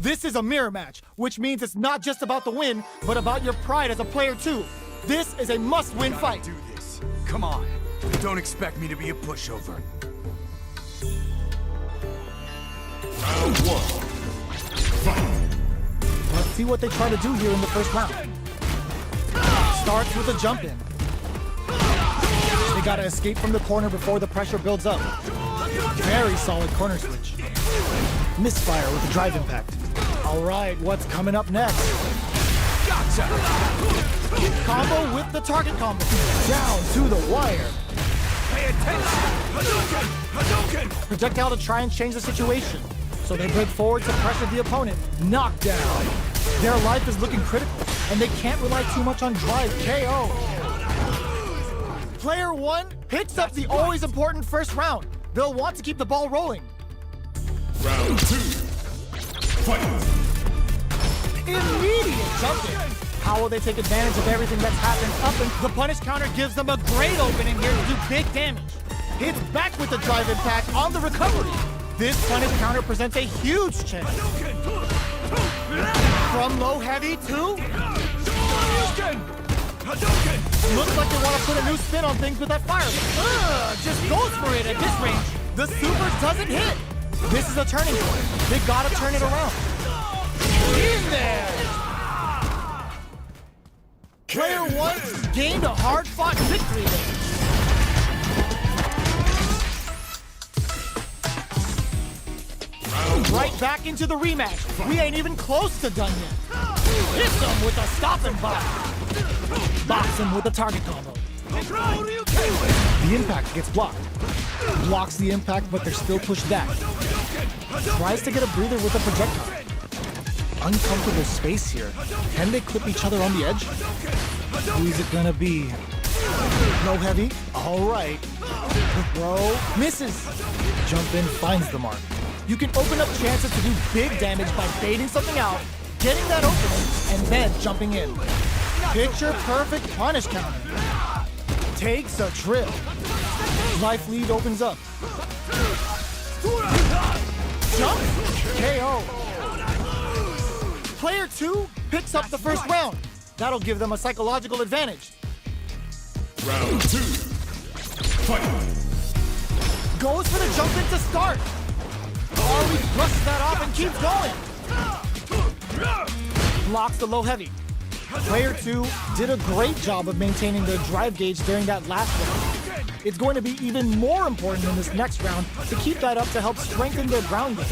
This is a mirror match, which means it's not just about the win, but about your pride as a player too. This is a must-win fight. Do this. Come on. Don't expect me to be a pushover. Round one. Fight. Let's see what they try to do here in the first round. Starts with a jump in. They gotta escape from the corner before the pressure builds up. Very solid corner switch. Misfire with the drive impact. All right, what's coming up next? Gotcha! Combo with the target combo. Down to the wire. Pay attention! Hadouken! Hadouken! Projectile to try and change the situation. So they break forward to pressure the opponent. Knockdown. Their life is looking critical, and they can't rely too much on drive. KO. Player one picks up the always important first round. They'll want to keep the ball rolling. Round two. Fight. Immediate jump in. How will they take advantage of everything that's happened up and the punish counter gives them a great opening here to do big damage. Hits back with the drive impact on the recovery. This punish counter presents a huge chance. From low heavy to... Looks like they want to put a new spin on things with that fire. Just goes for it at this range. The super doesn't hit. This is a turning point. They gotta turn it around. In there! Player one gained a hard-fought victory there. Right back into the rematch. We ain't even close to done yet. Hits him with a stop and box. Box him with a target combo. The impact gets blocked. Blocks the impact, but they're still pushed back. Tries to get a breather with a projectile. Uncomfortable space here. Can they clip each other on the edge? Who's it gonna be? Low heavy? All right. Throw misses. Jump in finds the mark. You can open up chances to do big damage by baiting something out, getting that opening, and then jumping in. Picture perfect punish counter. Takes a trip. Life lead opens up. Jump! KO. Player two picks up the first round. That'll give them a psychological advantage. Round two. Fight. Goes for the jump in to start. Harley brushes that off and keeps going. Blocks the low heavy. Player two did a great job of maintaining their drive gauge during that last round. It's going to be even more important in this next round to keep that up to help strengthen their ground game.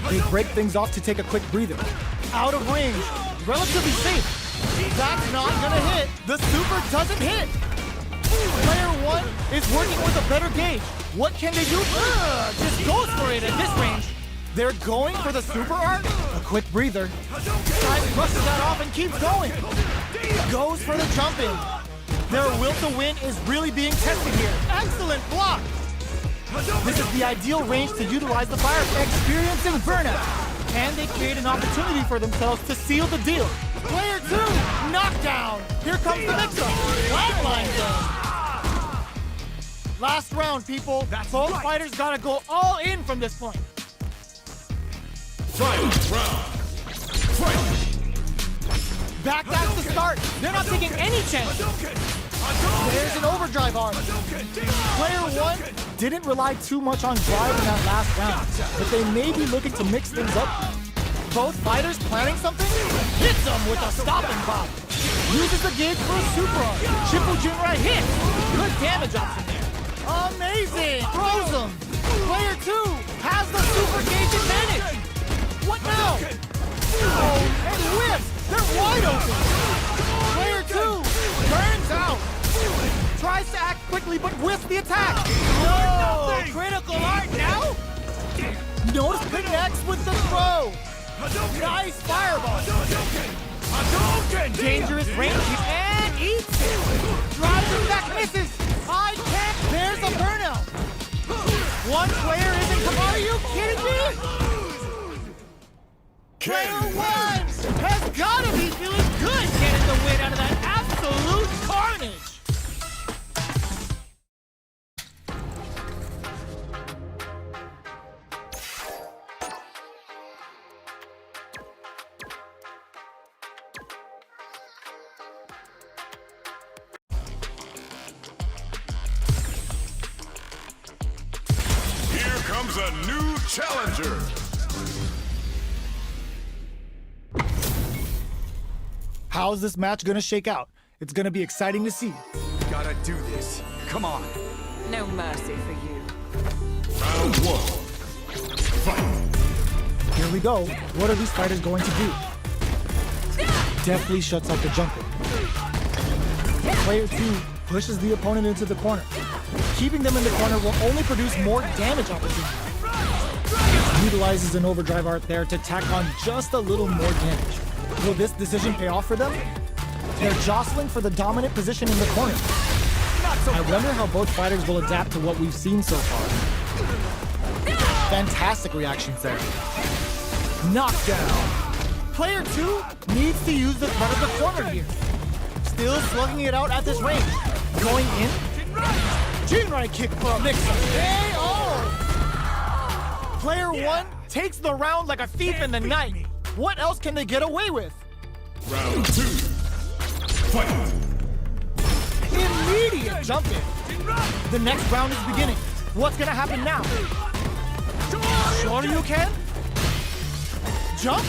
They break things off to take a quick breather. Out of range, relatively safe. That's not gonna hit. The super doesn't hit. Player one is working with a better gauge. What can they do? Just goes for it at this range. They're going for the super art. A quick breather. Guile brushes that off and keeps going. Goes for the jump in. Their will to win is really being tested here. Excellent block. This is the ideal range to utilize the fire. Experiencing burnout. And they create an opportunity for themselves to seal the deal. Player two, knockdown. Here comes the mix-up. Flatline zone. Last round, people. Both fighters gotta go all in from this point. Fight. Round. Fight. Back that's the start. They're not taking any chance. There's an overdrive arm. Player one didn't rely too much on drive in that last round, but they may be looking to mix things up. Both fighters planning something? Hits them with a stop and pop. Uses the gauge for a super arm. Triple Jinrai hit. Good damage option there. Amazing. Throws them. Player two has the super gauge advantage. What now? Oh, and whiffs. They're wide open. Player two burns out. Tries to act quickly, but whiffs the attack. No! Critical art now? Notice connects with the throw. Nice fireball. Dangerous range and eats it. Drives him back, misses. I can't. There's a burnout. One player isn't. Are you kidding me? Player one has got to be feeling good getting the win out of that absolute carnage. comes a new challenger. How's this match gonna shake out? It's gonna be exciting to see. Gotta do this. Come on. No mercy for you. Round 1. Fight. Here we go. What are these fighters going to do? Deftly shuts out the jumper. Player 2 pushes the opponent into the corner. Keeping them in the corner will only produce more damage opportunities. Utilizes an overdrive art there to tack on just a little more damage. Will this decision pay off for them? They're jostling for the dominant position in the corner. I wonder how both fighters will adapt to what we've seen so far. Fantastic reactions there. Knockdown. Player 2 needs to use the threat of the corner here. Still slugging it out at this range. Going in. Jinrai kick for a mix-up. KO! Player 1 takes the round like a thief in the night. What else can they get away with? Round 2. Fight. Immediate jump in. The next round is beginning. What's gonna happen now? Sure you can? Jump?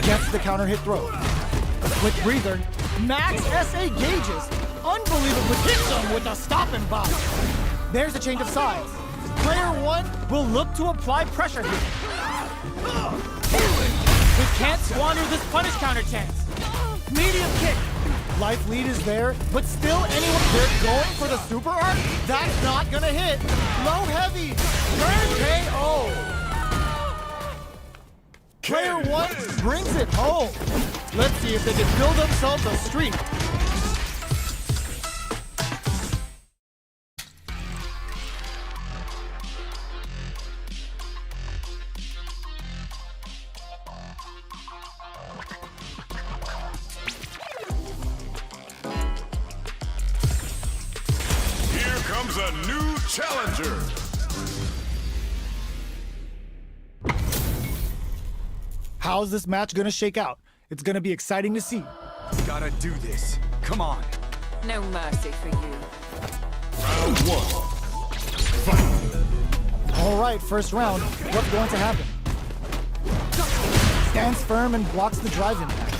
Gets the counter hit throw. A quick breather. Max SA gauges. Unbelievably hits him with a stop and bob. There's a change of sides. Player 1 will look to apply pressure here. We can't squander this punish counter chance. Medium kick. Life lead is there, but still anyone. They're going for the super art? That's not gonna hit. Low heavy. Turn KO. Player 1 brings it home. Let's see if they can build themselves a streak. Here comes a new challenger. How's this match gonna shake out? It's gonna be exciting to see. Gotta do this. Come on. No mercy for you. Round 1. Fight. All right, first round. What's going to happen? Stands firm and blocks the drive impact.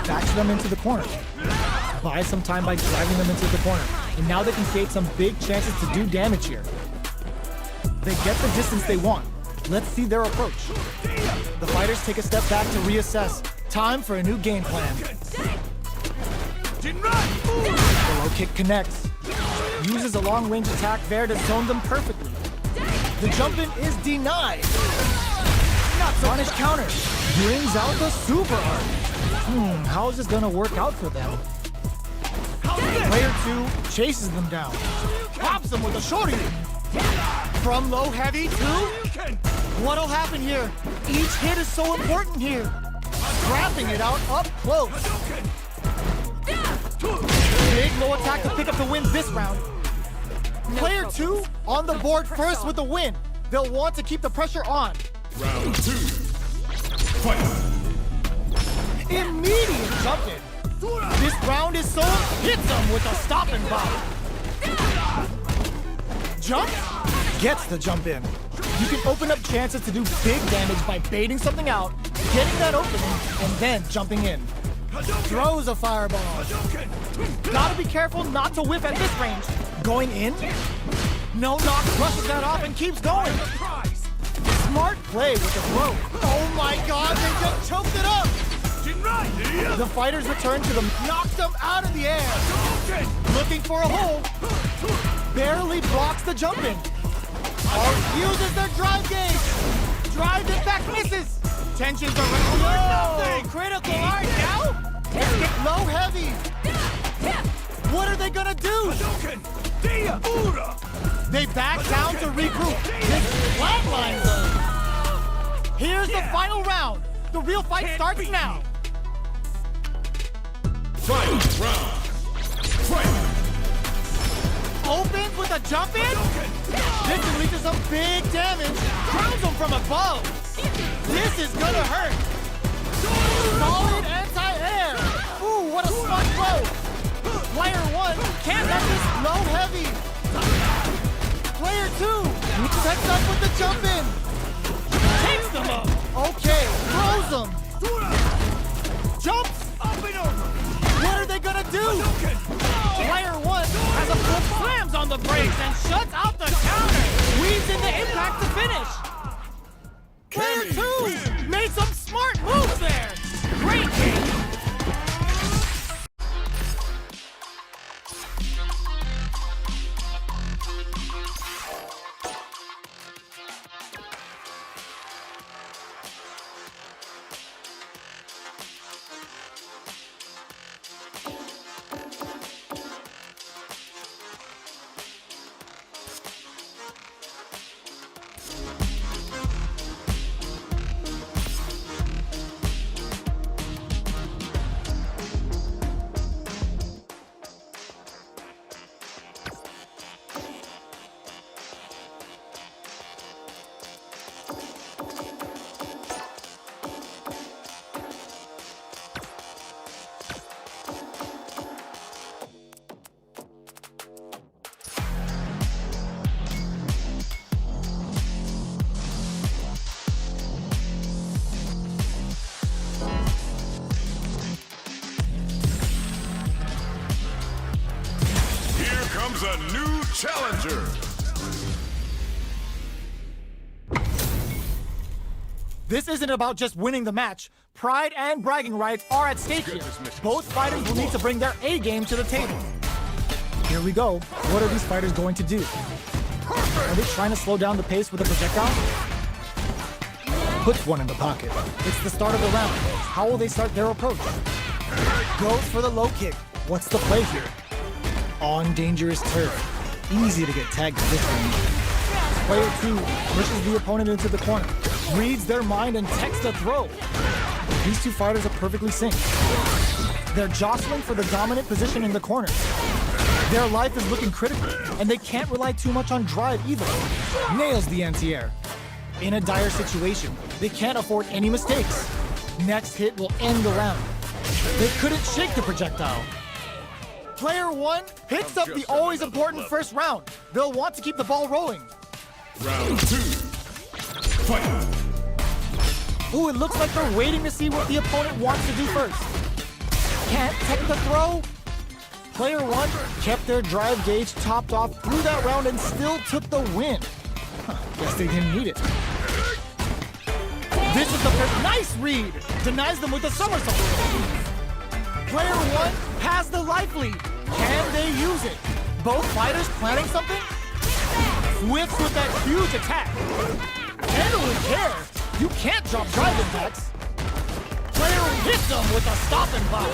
Backs them into the corner. Buys some time by driving them into the corner. And now they can create some big chances to do damage here. They get the distance they want. Let's see their approach. The fighters take a step back to reassess. Time for a new game plan. The low kick connects. Uses a long-range attack there to zone them perfectly. The jump-in is denied. Punish counter. Brings out the super art. How is this gonna work out for them? Player 2 chases them down. Pops them with a shorty. From low heavy to... What'll happen here? Each hit is so important here. Scrapping it out up close. Big low attack to pick up the win this round. Player 2 on the board first with the win. They'll want to keep the pressure on. Round 2. Fight. Immediate jump in. This round is so hits them with a stop and bob. Jump? Gets the jump in. You can open up chances to do big damage by baiting something out, getting that opening, and then jumping in. Throws a fireball. Gotta be careful not to whiff at this range. Going in? No knock, brushes that off and keeps going. Smart play with the throw. Oh my god, they just choked it up! The fighters return to them, knocks them out of the air. Looking for a hole. Barely blocks the jump in. Uses their drive gauge. Drives it back, misses. Tensions are no! Critical art now? Let's get low heavy. What are they gonna do? They back down to regroup. This flatlines them. Here's the final round. The real fight starts now. Final round. Fight. Opens with a jump in. This unleashes some big damage. Drowns them from above. This is gonna hurt. Solid anti-air. Ooh, what a smart throw. Player 1 can't let this low heavy. Player 2 needs to Sets up with the jump in. Takes them up. Okay, throws them. Jumps. Up and over! What are they gonna do? Player 1 has a full slams on the brakes and shuts out the counter. Weaves in the impact to finish. Player Cammy 2 made some smart moves there. Great game. Comes a new challenger. This isn't about just winning the match. Pride and bragging rights are at stake here. Both fighters will need to bring their A game to the table. Here we go. What are these fighters going to do? Are they trying to slow down the pace with a projectile? Puts one in the pocket. It's the start of the round. How will they start their approach? Goes for the low kick. What's the play here? On dangerous turf. Easy to get tagged at this range. Player 2 pushes the opponent into the corner, reads their mind and texts a throw. These two fighters are perfectly synced. They're jostling for the dominant position in the corner. Their life is looking critical, and they can't rely too much on drive either. Nails the anti-air. In a dire situation, they can't afford any mistakes. Next hit will end the round. They couldn't shake the projectile. Player 1 hits up the always important first round. They'll want to keep the ball rolling. Round 2. Fight. Ooh, it looks like they're waiting to see what the opponent wants to do first. Can't take the throw. Player 1 kept their drive gauge topped off through that round and still took the win. Guess they didn't need it. This is the first nice read. Denies them with a somersault. Player 1 has the life lead. Can they use it? Both fighters planning something? Whiffs with that huge attack. Handle with care. You can't drop drive impacts. Player hits them with a stop and pop.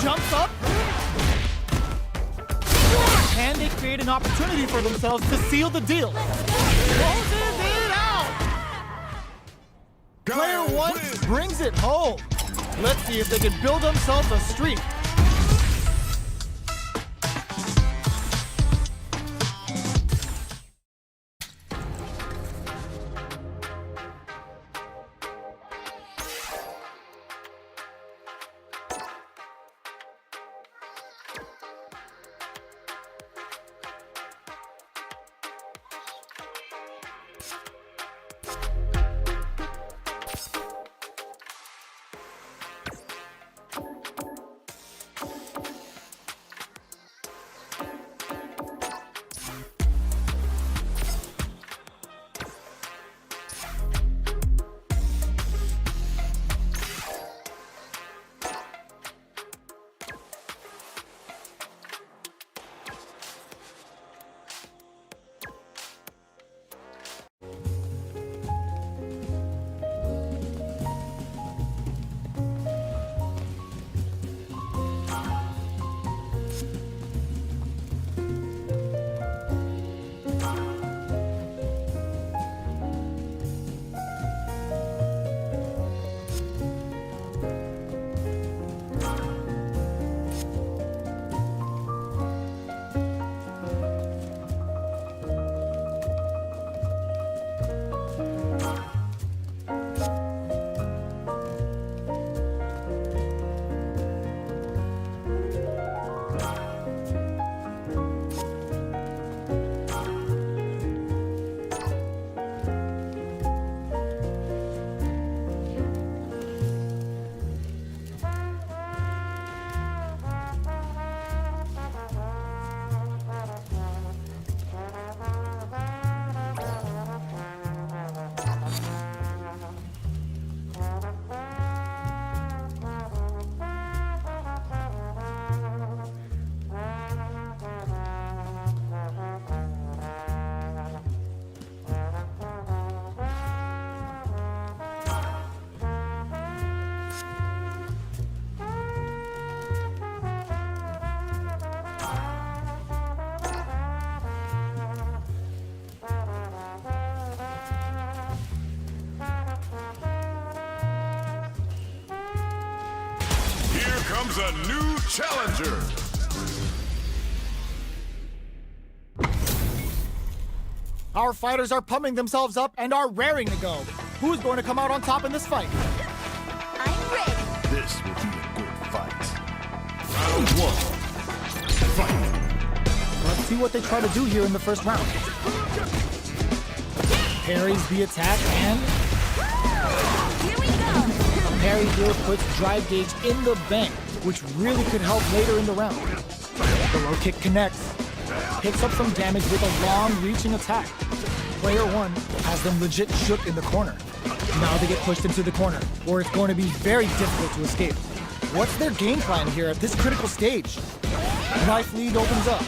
Jumps up. Can they create an opportunity for themselves to seal the deal? Closes it out. Player 1 brings it home. Let's see if they can build themselves a streak. a new challenger. Our fighters are pumping themselves up and are raring to go. Who's going to come out on top in this fight? I'm ready. This will be a good fight. Round 1. Fight. Let's see what they try to do here in the first round. Parries the attack and Here we go. parry here puts drive gauge in the bank, which really could help later in the round. The low kick connects, picks up some damage with a long reaching attack. Player one has them legit shook in the corner. Now they get pushed into the corner, where it's going to be very difficult to escape. What's their game plan here at this critical stage? Life lead opens up.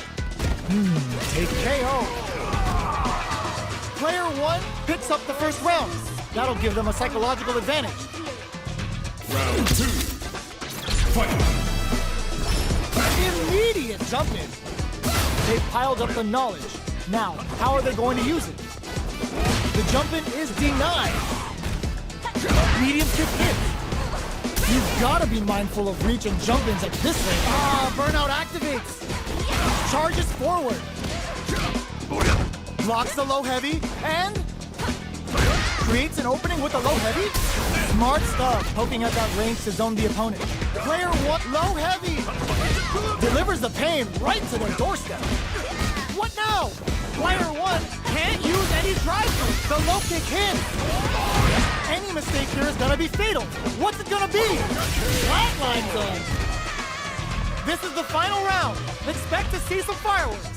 Take KO. Player one picks up the first round. That'll give them a psychological advantage. Round 2. Fight. Immediate jump in. They've piled up the knowledge. Now, how are they going to use it? The jump in is denied. Medium kick hits. You've got to be mindful of reach and jump ins at this rate. Burnout activates. Charges forward. Blocks the low heavy and creates an opening with the low heavy. Smart stuff, poking at that range to zone the opponent. Player one, low heavy. Delivers the pain right to their doorstep. What now? Player one can't use any drive through. The low kick hits. Any mistake here is gonna be fatal. What's it gonna be? Flatline zone. This is the final round. Expect to see some fireworks.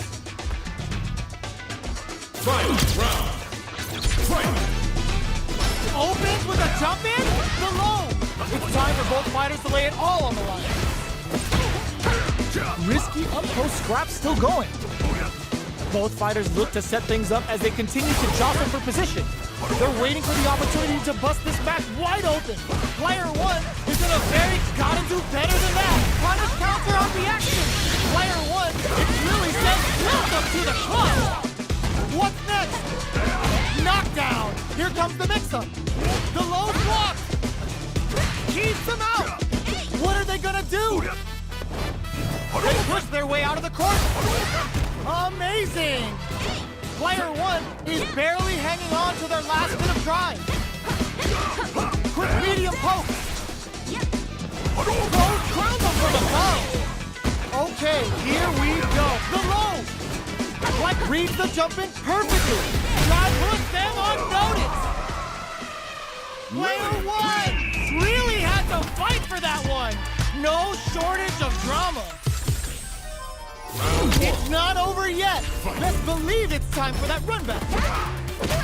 Final round. Fight. Opens with a jump in, the low. It's time for both fighters to lay it all on the line. Risky up-close scrap still going. Both fighters look to set things up as they continue to jostle for position. They're waiting for the opportunity to bust this match wide open. Player one is in a very gotta do better than that. Punish counter on reaction. Player one, it really says welcome to the club. What's next? Knockdown. Here comes the mix-up. The low block. Keeps them out. What are they gonna do? They push their way out of the court. Amazing. Player one is barely hanging on to their last bit of drive. Quick medium poke. Goes ground them for the foul. Okay, here we go. The low. Like reads the jump in perfectly. Try puts them on notice. Player one really had to fight for that one. No shortage of drama. It's not over yet. Let's believe it's time for that run back.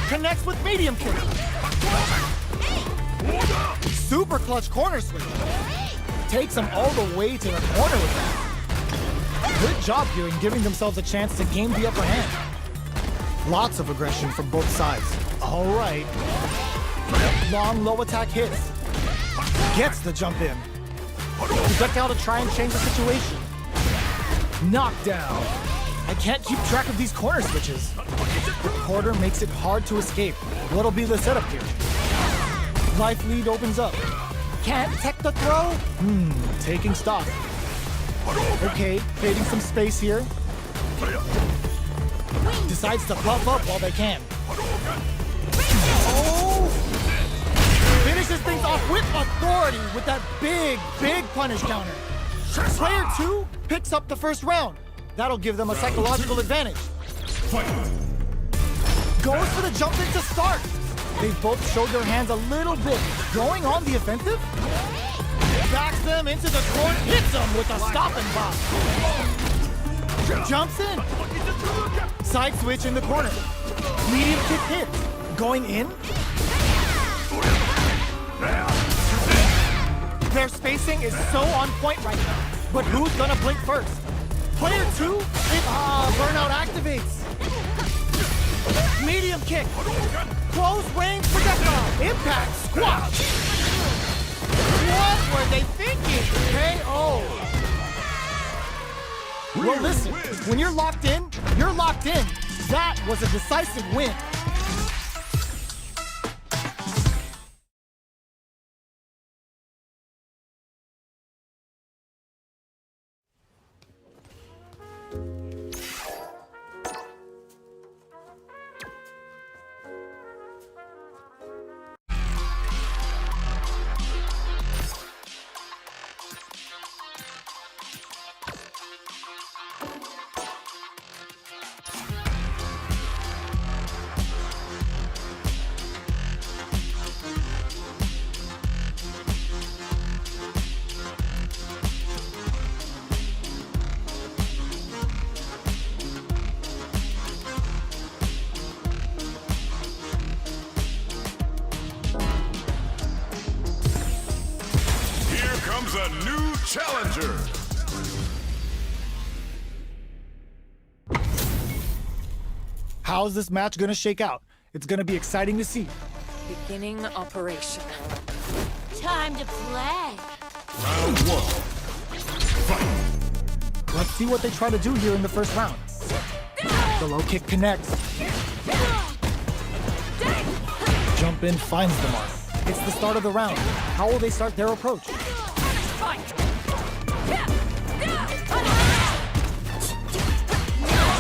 Connects with medium kick. Super clutch corner switch. Takes them all the way to the corner with that. Good job here in giving themselves a chance to gain the upper hand. Lots of aggression from both sides. All right. Long low attack hits. Gets the jump in. Projectile to try and change the situation. Knockdown. I can't keep track of these corner switches. The quarter makes it hard to escape. What'll be the setup here? Life lead opens up. Can't tech the throw? Taking stock. Okay, creating some space here. Decides to buff up while they can. Oh! Finishes things off with authority with that big punish counter. Player two picks up the first round. That'll give them a psychological advantage. Fight. Goes for the jump in to start. They've both showed their hands a little bit. Going on the offensive? Backs them into the corner, hits them with a stop and bop. Jumps in. Side switch in the corner. Medium kick hit. Going in. Their spacing is so on point right now. But who's gonna blink first? Player two, burnout activates. Medium kick. Close range projectile. Impact squash. What were they thinking? KO. Well, listen, when you're locked in, you're locked in. That was a decisive win. turn. How's this match gonna shake out? It's gonna be exciting to see. Beginning operation. Time to play. Round 1. Fight. Let's see what they try to do here in the first round. The low kick connects. Jump in finds the mark. It's the start of the round. How will they start their approach?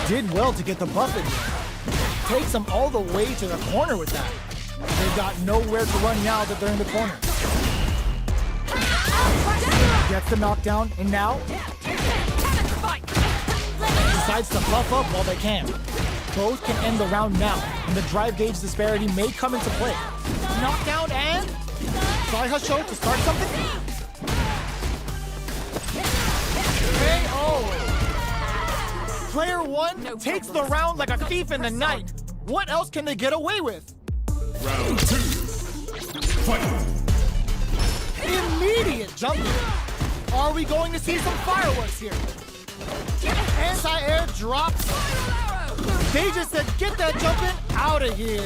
Did well to get the buff in there. Takes them all the way to the corner with that. They've got nowhere to run now that they're in the corner. Gets the knockdown, and now decides to buff up while they can. Both can end the round now, and the drive gauge disparity may come into play. Knockdown and try Husho to start something. KO. Player 1 takes the round like a thief in the night. What else can they get away with? Round 2. Fight. Immediate jumping. Are we going to see some fireworks here? Anti-air drops. They just said, get that jumping out of here.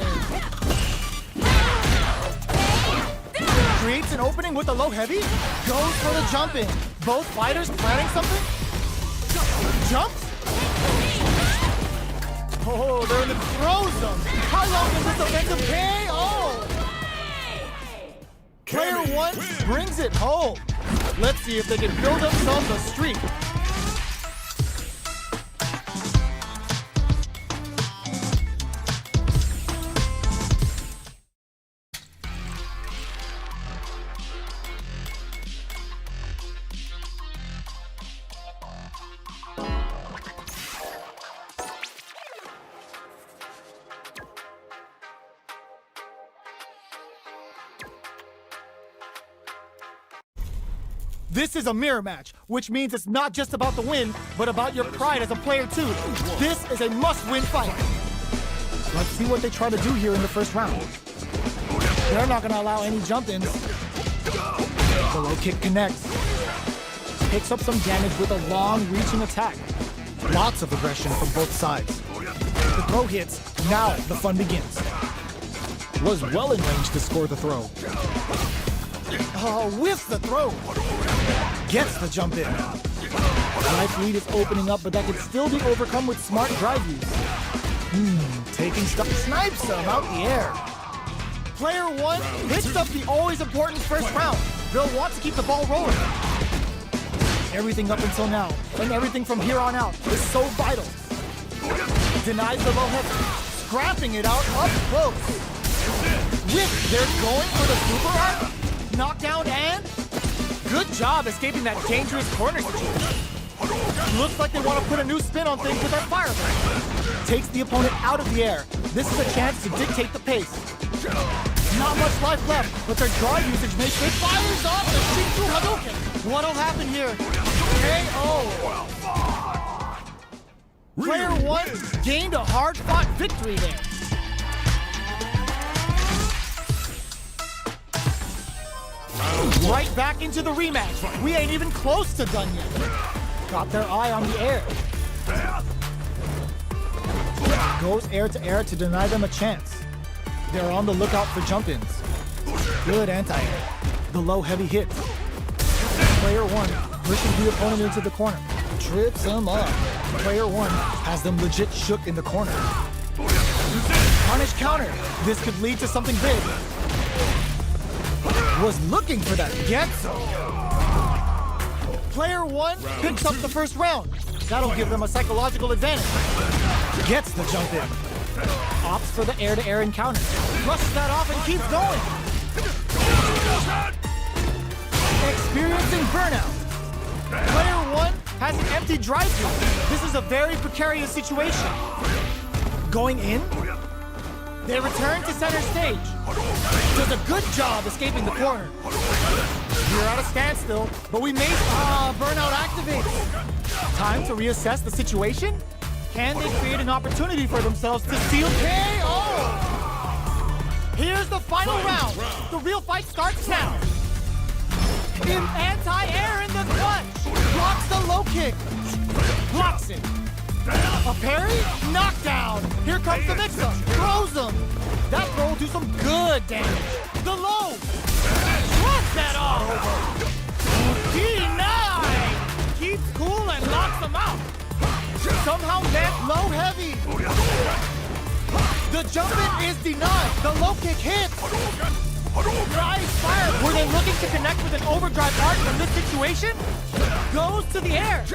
Creates an opening with a low heavy. Goes for the jump in. Both fighters planning something. Jumps. Oh, they're in the throw zone. How long is this offensive KO? Player 1 brings it home. Let's see if they can build themselves a streak. This is a mirror match, which means it's not just about the win, but about your pride as a player too. This is a must-win fight. Let's see what they try to do here in the first round. They're not gonna allow any jump-ins. The low kick connects. Picks up some damage with a long-reaching attack. Lots of aggression from both sides. The throw hits. Now the fun begins. Was well in range to score the throw. Oh, whiffs the throw. Gets the jump in. Life lead is opening up, but that could still be overcome with smart drive use. Taking stuff. Snipes them out the air. Player 1 hits up the always important first round. They'll want to keep the ball rolling. Everything up until now, and everything from here on out, is so vital. Denies the low head, scrapping it out up close. They're going for the super arm. Knockdown and good job escaping that dangerous corner situation. Looks like they want to put a new spin on things with our fireball. Takes the opponent out of the air. This is a chance to dictate the pace. Not much life left, but their draw usage makes it fires off the Shinju Hadouken. What'll happen here? KO. Player 1 gained a hard-fought victory there. Right back into the rematch. We ain't even close to done yet. Got their eye on the air. Goes air to deny them a chance. They're on the lookout for jump-ins. Good anti-air. The low heavy hits. Player 1 pushes the opponent into the corner. Trips him up. Player 1 has them legit shook in the corner. Punish counter. This could lead to something big. Was looking for that Getso. Player 1 picks up the first round. That'll give them a psychological advantage. Gets the jump in. Opts for the air-to-air encounter. Brushes that off and keeps going. Experiencing burnout. Player 1 has an empty drive-thru. This is a very precarious situation. Going in. They return to center stage. Does a good job escaping the corner. We're at a standstill, but we may... burnout activates. Time to reassess the situation? Can they create an opportunity for themselves to steal KO? Here's the final round. The real fight starts now. In anti-air in the clutch. Blocks the low kick. Blocks it. A parry? Knockdown. Here comes the mix-up. Throws him. That throw will do some good damage. The low. Shrugs that off. Denied. Keeps cool and knocks him out. Somehow lands low heavy. The jump in is denied. The low kick hits. Nice fire. Were they looking to connect with an overdrive arc in this situation? Goes to the air.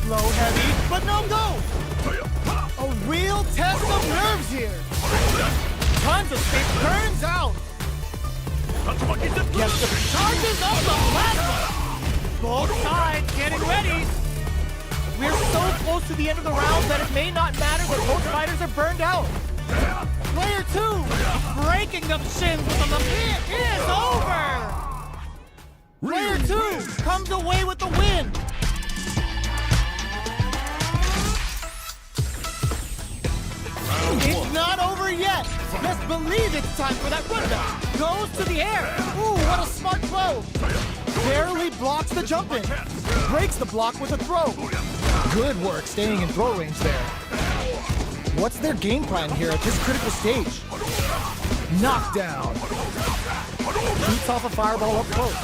Low heavy, but no go. A real test of nerves here. Tons of space turns out. Gets the charges of the plasma. Both sides getting ready. We're so close to the end of the round that it may not matter that both fighters are burned out. Player 2 breaking them shins with them. It is over. Player 2 comes away with the win. It's not over yet. Best believe it's time for that rundown. Goes to the air. Ooh, what a smart throw. Barely blocks the jump in. Breaks the block with a throw. Good work staying in throw range there. What's their game plan here at this critical stage? Knockdown. Beats off a fireball up close.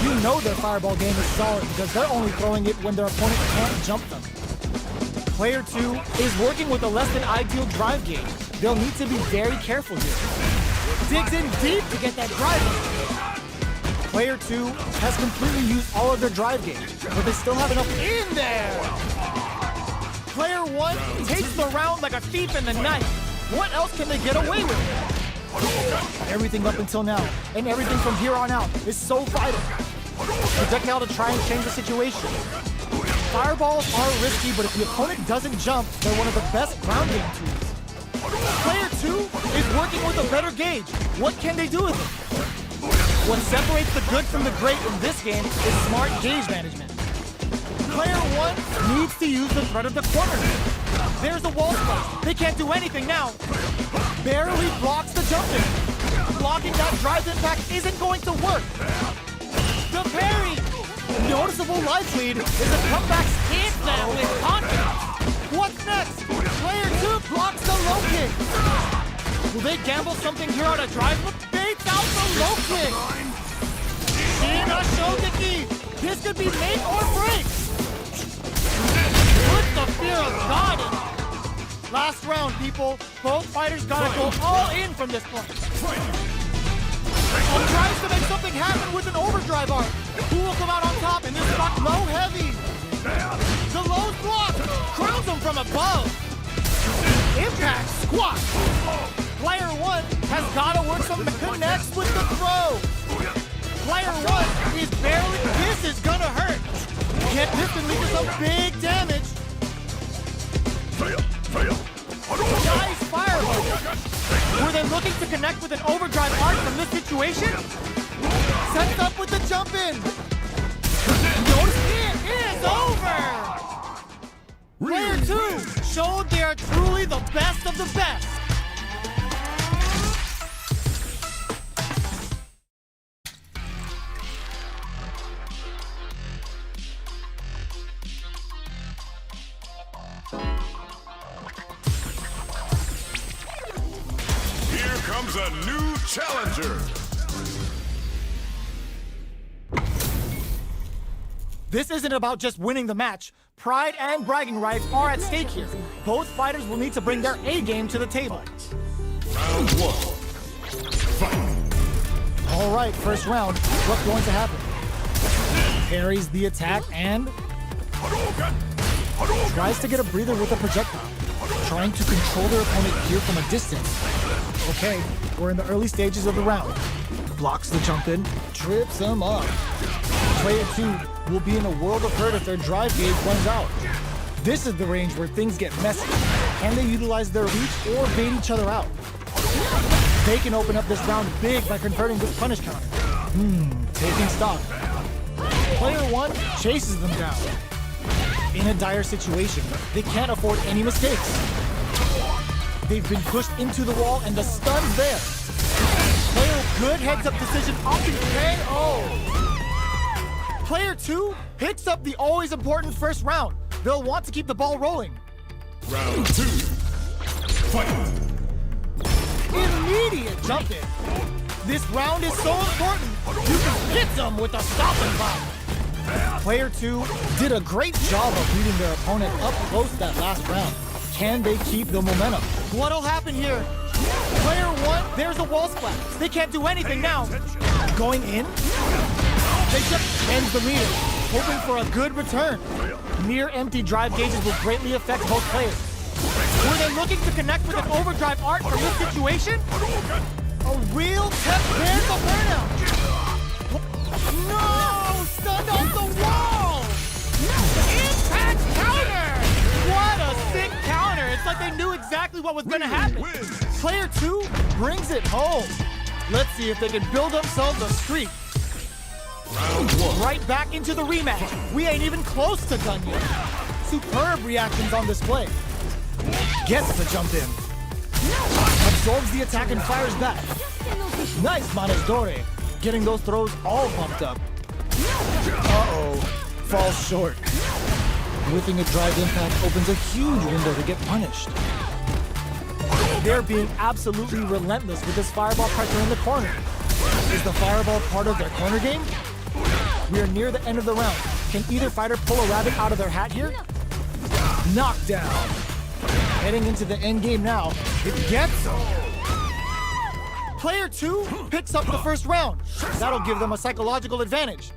You know their fireball game is solid because they're only throwing it when their opponent can't jump them. Player 2 is working with a less than ideal drive gauge. They'll need to be very careful here. Digs in deep to get that drive in. Player 2 has completely used all of their drive gauge, but they still have enough in there. Player 1 takes the round like a thief in the night. What else can they get away with? Everything up until now, and everything from here on out, is so vital. Projectile to try and change the situation. Fireballs are risky, but if the opponent doesn't jump, they're one of the best ground game tools. Player 2 is working with a better gauge. What can they do with it? What separates the good from the great in this game is smart gauge management. Player 1 needs to use the threat of the corner. There's a wall spot. They can't do anything now. Barely blocks the jump in. Blocking that drive impact isn't going to work. The parry! Noticeable life lead is a comeback hit that with confidence. What's next? Player 2 blocks the low kick. Will they gamble something here on a drive? Baits out the low kick. Shina Shogeki. This could be make or break. Put the fear of God in. Last round, people. Both fighters gotta go all in from this point. Tries to make something happen with an overdrive arc. Who will come out on top in this spot? Low heavy. The low block crowns him from above. Impact squat. Player 1 has gotta work some connects with the throw. Player 1 is barely. This is gonna hurt. Get this and lead to some big damage. Nice fireball. Were they looking to connect with an overdrive arc from this situation? Sets up with the jump in. Notice it is over. Player 2 showed they are truly the best of the best. Comes a new challenger. This isn't about just winning the match. Pride and bragging rights are at stake here. Both fighters will need to bring their A game to the table. Round 1. Fight. All right, first round. What's going to happen? Parries the attack and tries to get a breather with a projectile, trying to control their opponent here from a distance. Okay, we're in the early stages of the round. Blocks the jump in, trips them up. Player 2 will be in a world of hurt if their drive gauge runs out. This is the range where things get messy. Can they utilize their reach or bait each other out? They can open up this round big by converting this punish counter. Taking stock. Player 1 chases them down. In a dire situation, they can't afford any mistakes. They've been pushed into the wall and the stun's there. Player good heads-up decision often KO. Player 2 picks up the always important first round. They'll want to keep the ball rolling. Round 2. Fight. Immediate jump in. This round is so important. You can hit them with a stopping bomb. Player 2 did a great job of beating their opponent up close that last round. Can they keep the momentum? What'll happen here? Player 1, there's a wall splash. They can't do anything now. Going in? They just ends the meter, hoping for a good return. Near empty drive gauges will greatly affect both players. Were they looking to connect with an overdrive art from this situation? A real tech there's the burnout. No! Stunned off the wall! Impact counter! What a sick counter! It's like they knew exactly what was gonna happen. Player 2 brings it home. Let's see if they can build themselves a streak. Round 1. Right back into the rematch. We ain't even close to done yet. Superb reactions on display. Gets the jump in. Absorbs the attack and fires back. Nice Manes Dore. Getting those throws all pumped up. Uh-oh. Falls short. Whipping a drive impact opens a huge window to get punished. They're being absolutely relentless with this fireball pressure in the corner. Is the fireball part of their corner game? We are near the end of the round. Can either fighter pull a rabbit out of their hat here? Knockdown. Heading into the end game now. It gets them. Player 2 picks up the first round. That'll give them a psychological advantage.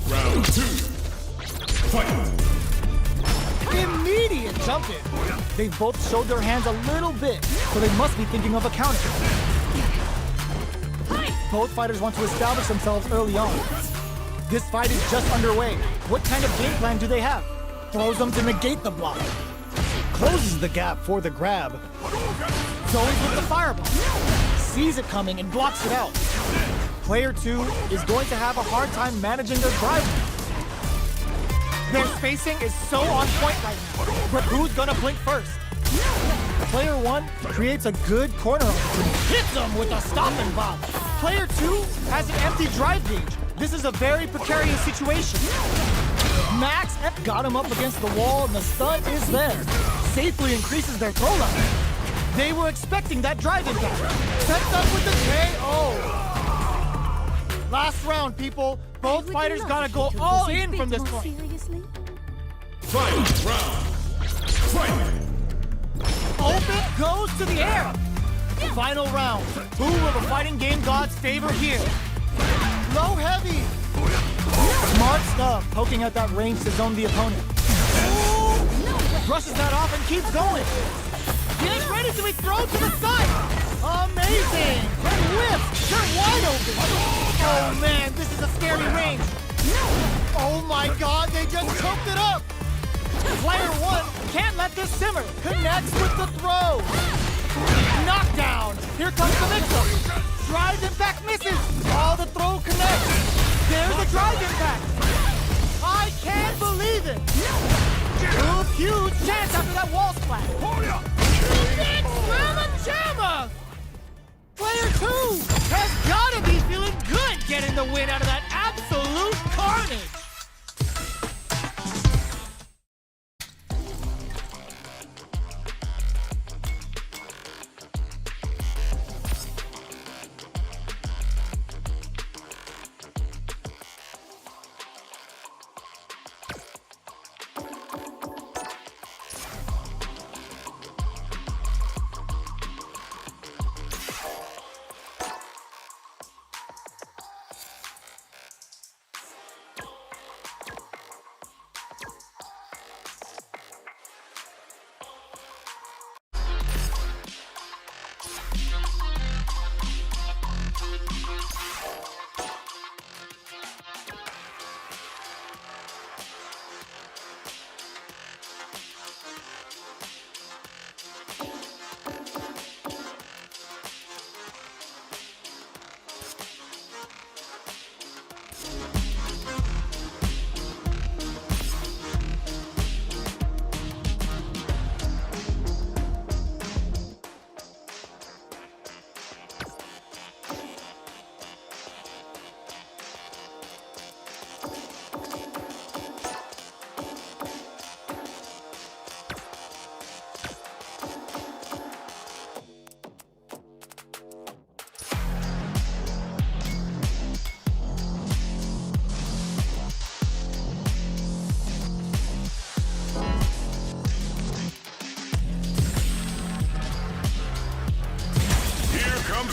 Round 2. Fight. Immediate jump in. They've both showed their hands a little bit, so they must be thinking of a counter. Both fighters want to establish themselves early on. This fight is just underway. What kind of game plan do they have? Throws them to negate the block. Closes the gap for the grab. Goes with the fireball. Sees it coming and blocks it out. Player 2 is going to have a hard time managing their drive. Their spacing is so on point right now. But who's gonna blink first? Player 1 creates a good corner opportunity. Hits them with a stopping bomb. Player 2 has an empty drive gauge. This is a very precarious situation. Max got him up against the wall and the stun is there. Safely increases their throw level. They were expecting that drive impact. Sets up with the KO. Last round, people. Both fighters gotta go all in from this point. Fight. Round. Fight. Open goes to the air. Final round. Who will the fighting game gods favor here? Low heavy. Smart stuff, poking at that range to zone the opponent. Ooh. Brushes that off and keeps going. Getting ready to be thrown to the side. Amazing. And whips. They're wide open. Oh man, this is a scary range. Oh my god, they just choked it up. Player 1 can't let this simmer. Connects with the throw. Knockdown. Here comes the mix-up. Drive impact misses. Oh, the throw connects. There's a drive impact. I can't believe it. Ooh, huge chance after that wall splash. Big slamma jamma. Player 2 has gotta be feeling good getting the win out of that absolute carnage.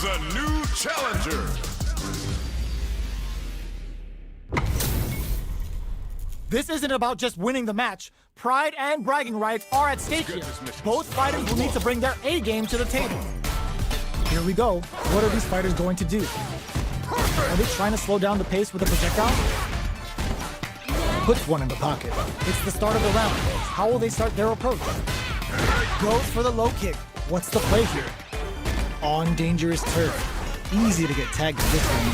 the new challenger. This isn't about just winning the match. Pride and bragging rights are at stake here. Both fighters will need to bring their A game to the table. Here we go. What are these fighters going to do? Are they trying to slow down the pace with a projectile? Puts one in the pocket. It's the start of the round. How will they start their approach? Goes for the low kick. What's the play here? On dangerous turf. Easy to get tagged with this one.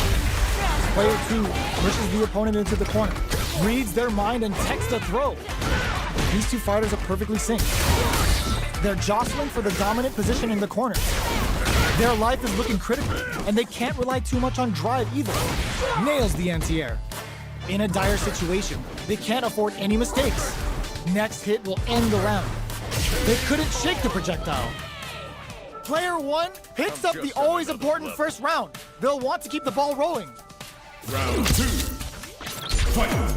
Player 2 pushes the opponent into the corner. Reads their mind and texts a throw. These two fighters are perfectly synced. They're jostling for the dominant position in the corner. Their life is looking critical, and they can't rely too much on drive either. Nails the anti-air. In a dire situation, they can't afford any mistakes. Next hit will end the round. They couldn't shake the projectile. Player 1 picks up the always important first round. They'll want to keep the ball rolling. Round 2. Fight.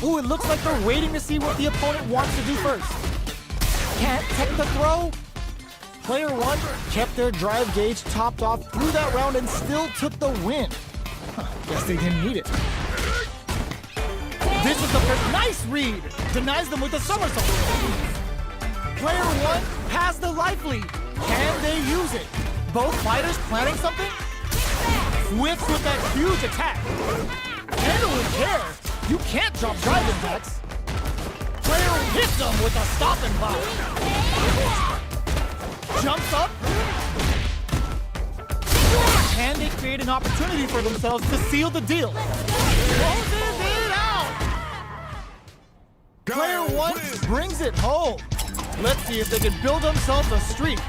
Ooh, it looks like they're waiting to see what the opponent wants to do first. Can't tech the throw? Player 1 kept their drive gauge topped off through that round and still took the win. Guess they didn't need it. This is the first nice read. Denies them with a somersault. Player 1 has the life lead. Can they use it? Both fighters planning something? Whips with that huge attack. Handle with care. You can't drop drive impacts. Player hits them with a stop and pop. Jumps up. Can they create an opportunity for themselves to seal the deal? Closes it out. Player 1 brings it home. Let's see if they can build themselves a streak.